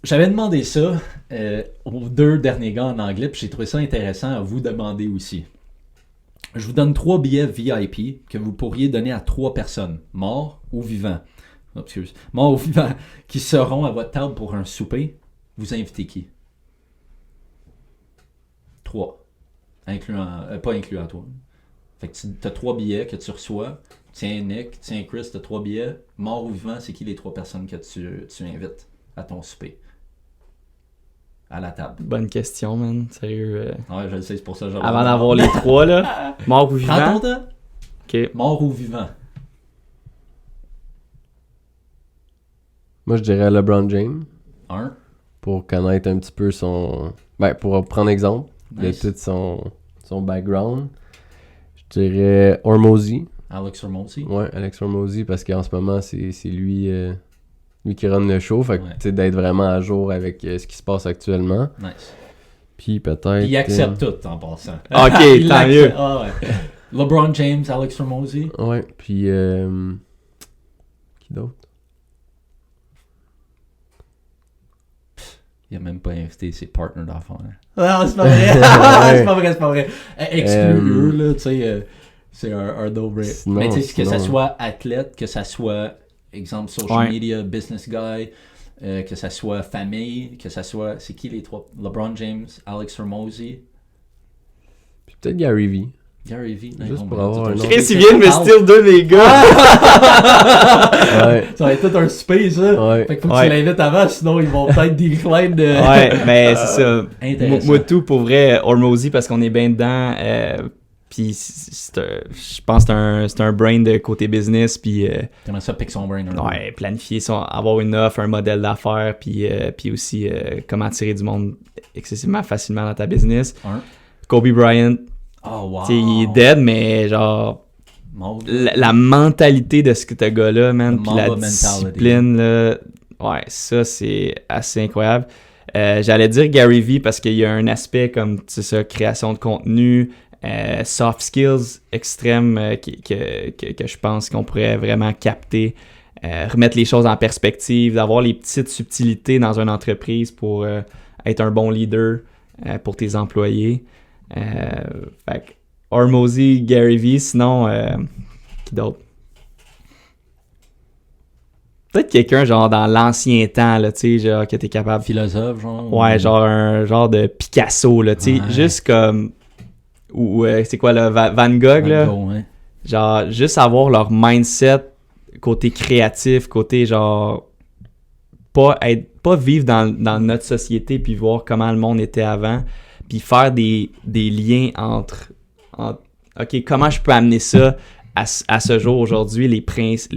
J'avais demandé ça aux 2 derniers gars en anglais, puis j'ai trouvé ça intéressant à vous demander aussi. Je vous donne 3 billets VIP que vous pourriez donner à 3 personnes, morts ou vivants. Oh, excuse. Morts ou vivants, qui seront à votre table pour un souper. Vous invitez qui? 3. Pas incluant toi. Fait que tu as 3 billets que tu reçois. Tiens Nick, tiens Chris, t'as 3 billets. Mort ou vivant, c'est qui les 3 personnes que tu invites à ton souper? À la table. Bonne question, man. Sérieux. Ouais, je le sais, c'est pour ça que Avant d'avoir les 3, là. Mort ou vivant? Prends ton temps. Ok. Mort ou vivant? Moi, je dirais LeBron James. 1. Pour connaître un petit peu son... Ben, pour prendre exemple Nice. de tout son background. Je dirais Hormozy. Alex Hormozy. Ouais, Alex Hormozy, parce qu'en ce moment, c'est lui qui run le show. Fait que, Ouais. tu sais, d'être vraiment à jour avec ce qui se passe actuellement. Nice. Puis peut-être... Il accepte tout en passant. Ok, Il tant l'accepte. mieux. Ah ouais. LeBron James, Alex Hormozy. Ouais, puis... Qui d'autre? Il a même pas invité ses partners d'affaires. Non, c'est pas vrai. c'est pas vrai. Exclus-eux, là, tu sais, c'est un no-brainer. Sinon- Mais tu sais, que ça sinon- soit athlète, que ça soit, exemple, social Ouais. media, business guy, que ça soit famille, que ça soit... C'est qui les 3? LeBron James, Alex Hormozy, Puis peut-être Gary Vee. Gary Vee. Juste pour avoir un nom. Chris, il vient de me steal 2 des gars. Ouais, Ça va être tout un space, ça. ouais. Fait que faut que Ouais. tu l'invites avant, sinon ils vont peut-être decline de... Ouais, mais c'est ça. Intéressant. Moi, tout pour vrai, Hormozy, parce qu'on est bien dedans. Puis je pense que c'est un brain de côté business. Puis T'aimerais ça pick son brain un peu. ouais, planifier, avoir une offre, un modèle d'affaires. Puis aussi comment attirer du monde excessivement facilement dans ta business. 1. Kobe Bryant, Oh, wow. tu sais, il est dead, mais genre. Mauve. La mentalité de ce gars-là, man, The puis la Mamba mentality. discipline, là, ouais, ça, c'est assez incroyable. J'allais dire Gary Vee parce qu'il y a un aspect comme, tu sais ça, création de contenu, soft skills extrêmes que je pense qu'on pourrait vraiment capter, remettre les choses en perspective, d'avoir les petites subtilités dans une entreprise pour être un bon leader pour tes employés. Fait que Hormozy, Gary Vee, sinon, qui d'autre? Peut-être quelqu'un genre dans l'ancien temps, là, tu sais, genre que t'es capable... Philosophe, genre. Ouais, genre un genre de Picasso, là, tu sais, Ouais. juste comme... Ou c'est quoi, là, Van Gogh, là? Ouais. Genre, juste avoir leur mindset, côté créatif, côté genre... Pas vivre dans notre société puis voir comment le monde était avant, puis faire des liens entre OK, comment je peux amener ça à ce jour aujourd'hui, les principles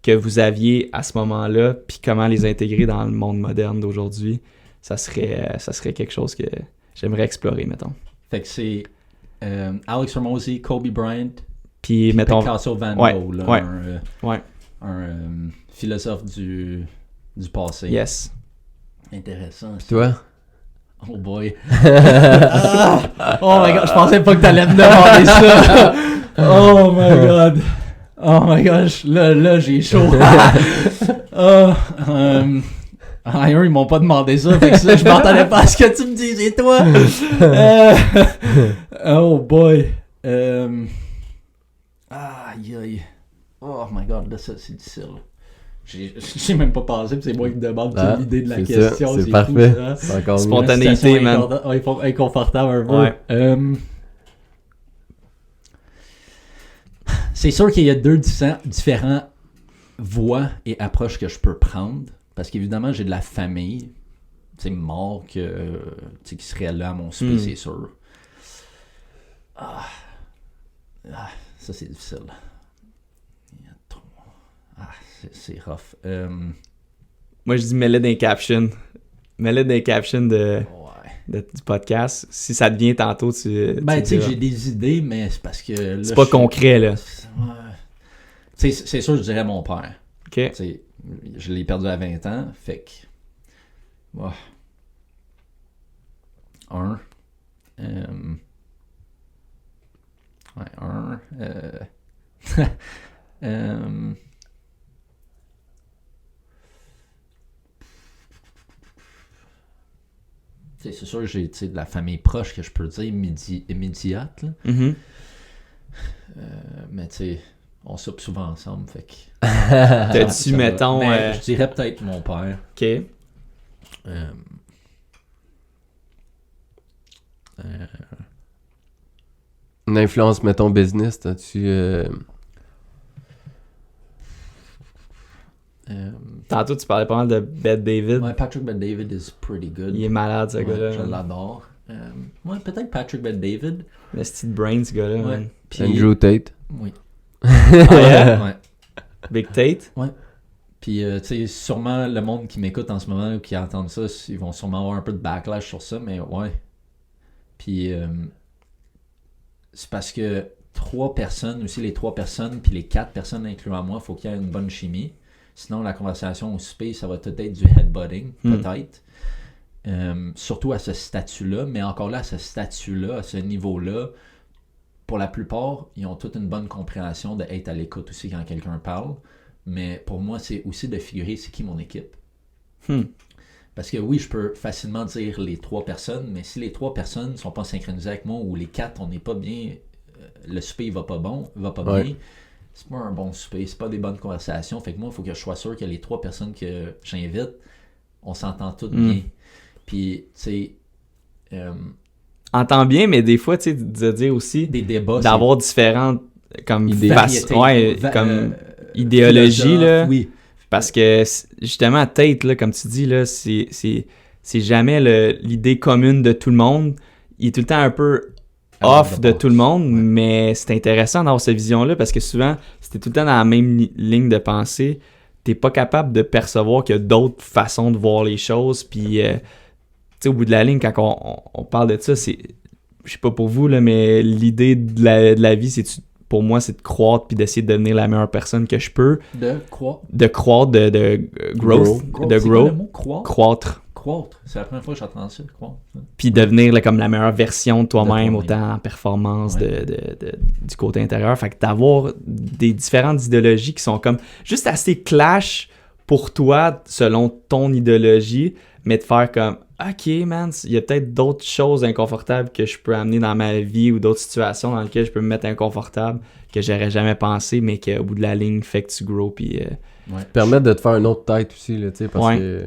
que vous aviez à ce moment-là, puis comment les intégrer dans le monde moderne d'aujourd'hui, ça serait quelque chose que j'aimerais explorer, mettons. Fait que c'est Alex Hormozy, Kobe Bryant, Puis, mettons... Picasso Van Ouais, Gogh, là, ouais, ouais. un philosophe du passé. Yes. Intéressant. ça. Toi? Oh boy. Ah! Oh my god, je pensais pas que t'allais me demander ça. Oh my god. Oh my gosh, là j'ai chaud. Ailleurs, ils m'ont pas demandé ça, fait que ça, je m'attendais pas à ce que tu me dises, et toi? Oh boy. Aïe aïe. Oh my god, là ça c'est difficile. J'ai même pas pensé, puis c'est moi qui me demande toute l'idée de la c'est question. ça, c'est parfait. Fou, ça. C'est encore mieux. Spontanéité, Situation man. inconfortable un peu. Ouais. C'est sûr qu'il y a 2 différents voies et approches que je peux prendre. Parce qu'évidemment, j'ai de la famille. Tu sais, mort que, tu sais, qui serait là à mon souper, c'est sûr. Ça, c'est difficile. Il y a trop. C'est rough. Moi, je dis mets-le dans les captions. Mets-le dans les captions Ouais. du podcast. Si ça devient tantôt, tu Ben, tu sais que diras. j'ai des idées, mais c'est parce que... là, C'est pas je- concret, là. Ouais. Tu sais, c'est sûr, je dirais mon père. OK? Tu sais, je l'ai perdu à 20 ans, fait que... Ouais. Un. Ouais, un. c'est sûr que j'ai de la famille proche que je peux dire immédiate. Là. Mhm. Mais tu sais, on soupe souvent ensemble. Fait que, T'as-tu, ça va. mettons... Mais je dirais peut-être mon père. OK. Une influence, mettons, business, t'as-tu... Tantôt, tu parlais pas mal de Bette David. Ouais, Patrick Bet-David is pretty good. Il est malade, ce Ouais, gars-là. je l'adore. Ouais, peut-être Patrick Bet-David. Le style brain, ce gars-là. Ouais. man. Puis, Andrew Tate. Oui. Ah, yeah? Ouais. Big Tate. Puis, tu sais, sûrement le monde qui m'écoute en ce moment ou qui entend ça, ils vont sûrement avoir un peu de backlash sur ça, mais ouais. Puis, c'est parce que 3 personnes, aussi les 3 personnes, puis les 4 personnes incluant moi, il faut qu'il y ait une bonne chimie. Sinon, la conversation au souper, ça va peut-être être du headbutting, peut-être. Surtout à ce statut-là, mais encore là, à ce statut-là, à ce niveau-là, pour la plupart, ils ont toute une bonne compréhension d'être à l'écoute aussi quand quelqu'un parle. Mais pour moi, c'est aussi de figurer c'est qui mon équipe. Parce que oui, je peux facilement dire les 3 personnes, mais si les 3 personnes ne sont pas synchronisées avec moi ou les 4, on n'est pas bien, le souper il va pas bien, c'est pas un bon souper, c'est pas des bonnes conversations. Fait que moi, il faut que je sois sûr que les 3 personnes que j'invite, on s'entend toutes bien. Puis, tu sais... Entend bien, mais des fois, tu sais, de dire aussi des débats, d'avoir différentes comme variétés, comme idéologies là. Oui. Parce que justement Tate là, comme tu dis là, c'est jamais l'idée commune de tout le monde. Il est tout le temps un peu off de tout le monde, mais c'est intéressant d'avoir cette vision-là parce que souvent, si t'es tout le temps dans la même ligne de pensée, t'es pas capable de percevoir qu'il y a d'autres façons de voir les choses. Puis, tu sais, au bout de la ligne, quand on parle de ça, c'est, je sais pas pour vous, là, mais l'idée de la vie, pour moi, c'est de croître puis d'essayer de devenir la meilleure personne que je peux. De croître. De croître, de growth. De C'est grow. quoi le mot? Croître. Croître. C'est la première fois que j'entends ça, croître. Puis devenir là, comme la meilleure version de toi-même, De toi-même. autant en performance du côté intérieur. Fait que d'avoir des différentes idéologies qui sont comme juste assez clash pour toi, selon ton idéologie, mais de faire comme OK, man, il y a peut-être d'autres choses inconfortables que je peux amener dans ma vie ou d'autres situations dans lesquelles je peux me mettre inconfortable que j'aurais jamais pensé, mais qu'au bout de la ligne, fait que tu grow. Puis, Permettre de te faire une autre tête aussi, là, tu sais, parce Ouais. que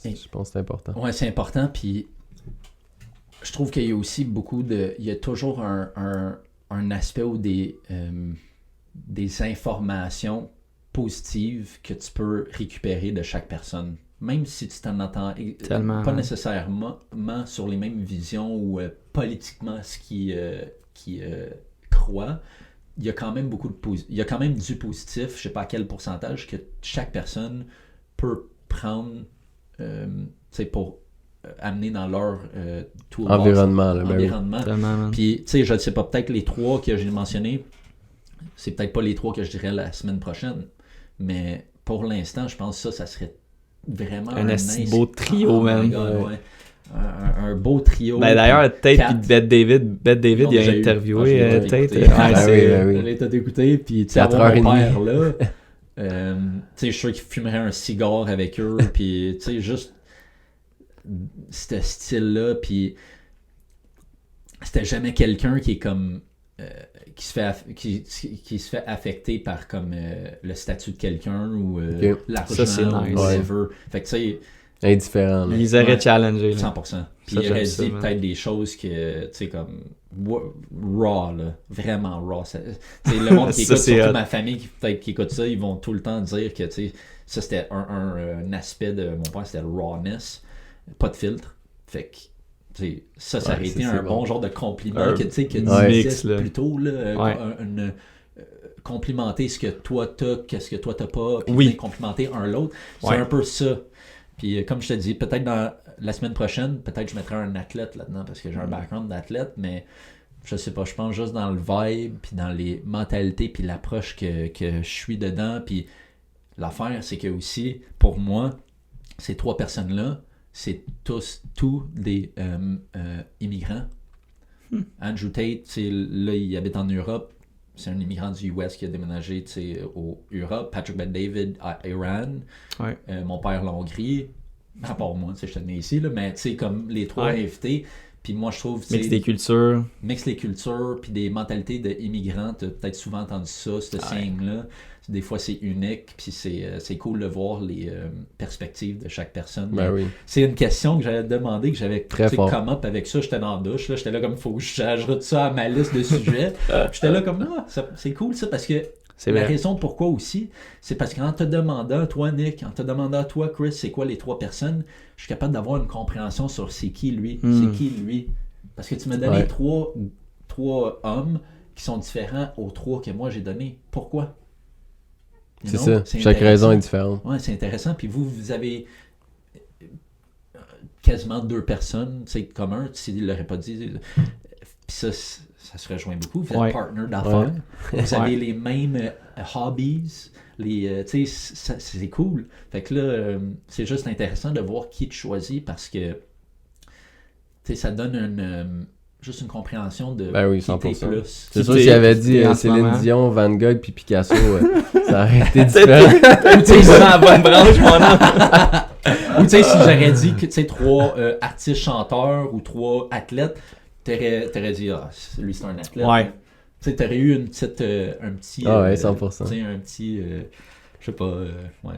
je pense que c'est important. Ouais, c'est important. Puis je trouve qu'il y a aussi beaucoup de. Il y a toujours un aspect ou des informations positives que tu peux récupérer de chaque personne. Même si tu t'en entends Tellement, pas ouais. nécessairement sur les mêmes visions ou politiquement ce qui croit, il y a quand même il y a quand même du positif, je sais pas à quel pourcentage, que chaque personne peut prendre pour amener dans leur toolbox, Environnement, là, ben oui. environnement. tellement, man. Puis, tu sais, je ne sais pas, peut-être les 3 que j'ai mentionnés, c'est peut-être pas les 3 que je dirais la semaine prochaine, mais pour l'instant, je pense que ça serait vraiment Un assez nice. beau trio, Oh my man. God, ouais. Un beau trio. Ben, d'ailleurs, Tate Kat. puis Bette David, Ils ont il a déjà eu. interviewé Ah, je l'ai Tate. écouté. Ouais, Ah, c'est- ben oui. Je l'ai tout écouté, puis tu sais, 4 avoir heures et mon demie. père là, tu sais, je suis sûr qu'il fumerait un cigare avec eux, puis tu sais, juste ce style-là, puis c'était jamais quelqu'un qui est comme qui se fait affecter par comme le statut de quelqu'un ou Ok. l'argent Ça, c'est ou nice. whatever. Fait que tu sais, Indifférent, là. Ils auraient Ouais. challengé. là. 100%. Puis Ça, il aurait j'aime ça, dit man. peut-être des choses que, tu sais, comme raw, là. Vraiment raw. Tu sais, le monde qui Ça, écoute, c'est surtout hot. ma famille qui écoute ça, ils vont tout le temps dire que, tu sais, ça c'était un aspect de mon père, c'était le rawness. Pas de filtre. Fait que, tu sais, ça Ouais, aurait été c'est un bon. bon genre de compliment Un que, tu sais, que tu Ouais. disais mix, là. plus tôt, là. Ouais. Complimenter ce que toi t'as, qu'est-ce que toi t'as pas, puis Oui. venir complimenter un l'autre. C'est Ouais. un peu ça. Puis comme je te dis, peut-être dans la semaine prochaine, peut-être je mettrai un athlète là-dedans parce que j'ai un background d'athlète, mais je sais pas, je pense juste dans le vibe, puis dans les mentalités, puis l'approche que je suis dedans. Puis l'affaire, c'est que aussi, pour moi, ces 3 personnes-là, c'est tous des immigrants. Andrew Tate, là, il habite en Europe. C'est un immigrant du US qui a déménagé au Europe. Patrick Bet-David à Iran. Ouais. Mon père, la Hongrie. à part moi, tu sais, je tenais ici, là, mais tu sais, comme les trois Ouais. invités, puis moi, je trouve, tu Mix sais, des cultures. mix les cultures, puis des mentalités d'immigrants, t'as peut-être souvent entendu ça, ce signe-là. Des fois, c'est unique, puis c'est cool de voir les perspectives de chaque personne. Ben Mais oui. c'est une question que j'avais demandé, que j'avais Très fort. come up avec ça. J'étais dans la douche, là, j'étais là comme, faut que j'ajoute ça à ma liste de sujets. J'étais là comme, c'est cool ça, parce que C'est la vrai. raison pourquoi aussi, c'est parce qu'en te demandant, toi Nick, en te demandant, toi Chris, c'est quoi les trois personnes, je suis capable d'avoir une compréhension sur c'est qui lui, c'est qui lui. Parce que tu m'as donné Ouais. trois hommes qui sont différents aux trois que moi j'ai donnés. Pourquoi? You C'est know? ça. C'est Chaque intéressant. raison est différente. Ouais, c'est intéressant. Puis vous avez quasiment deux personnes, c'est commun, s'il l'aurait pas dit. Puis ça se rejoint beaucoup. Vous êtes Ouais. partner d'affaires. Vous avez Ouais. les mêmes hobbies. Tu sais, c'est cool. Fait que là, c'est juste intéressant de voir qui te choisit parce que tu sais, ça donne juste une compréhension de Ben oui, qui t'es 100%. plus. C'est Qui sûr t'es- s'il avait qui dit t'es en ce Céline moment. Dion, Van Gogh puis Picasso, ça aurait été différent. Tu sais, c'est la bonne branche, mon homme. Ou tu sais, si j'aurais dit que tu sais, trois artistes chanteurs ou trois athlètes, t'aurais dit, lui c'est un athlète. Ouais. Tu sais, t'aurais eu une petite, un petit. Ah ouais, 100%. Tu sais, un petit. Je sais pas, ouais.